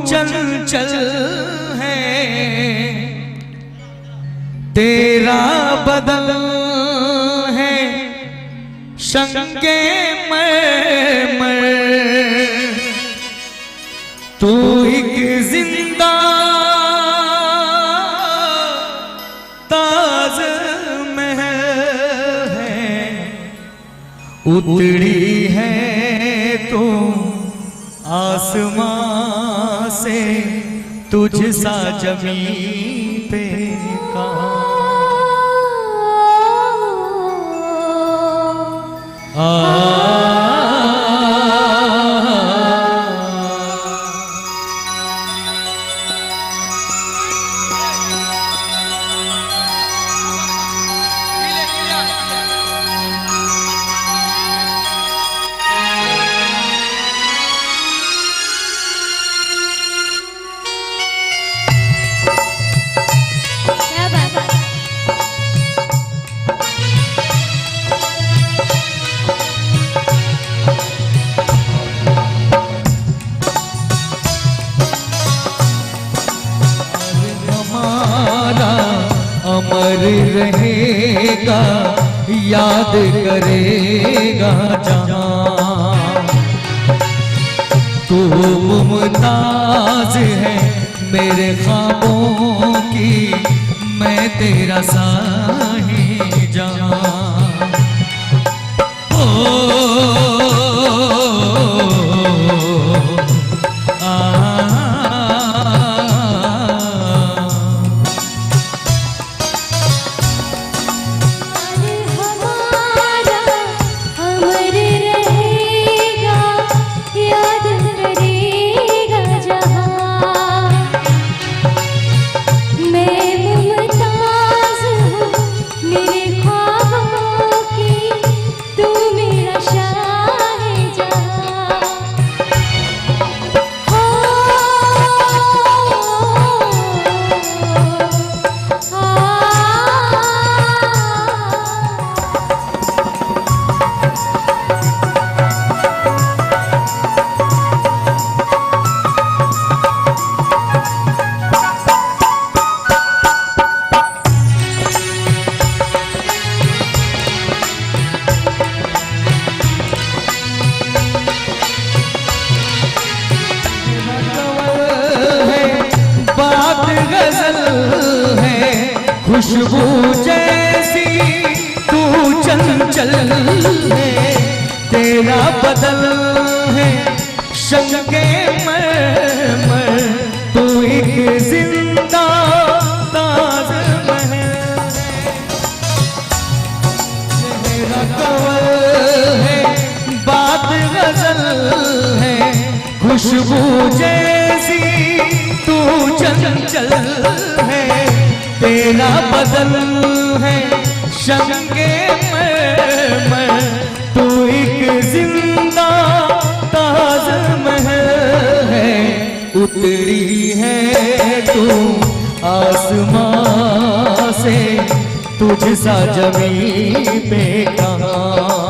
चंचल है, तेरा बदल है शंके मर। तू एक जिंदा ताज महल है, उतरी है तो आसमां से, तुझ सा जमीन पे कहाँ। अमर रहेगा, याद करेगा जहां। तू मुमताज है मेरे ख्वाबों की, मैं तेरा साही जहां। खुशबू जैसी तू चंचल है, तेरा बदल है शंके मर। तू एक जिंदा ताज महल है, मेरा कवल है बात गजल है। खुशबू जैसी तू चंचल है, तेरा बदल है शंके मर। तू एक जिंदा ताज महल है, उतरी है तू आसमां से, तुझ सा जमीन पे कहाँ।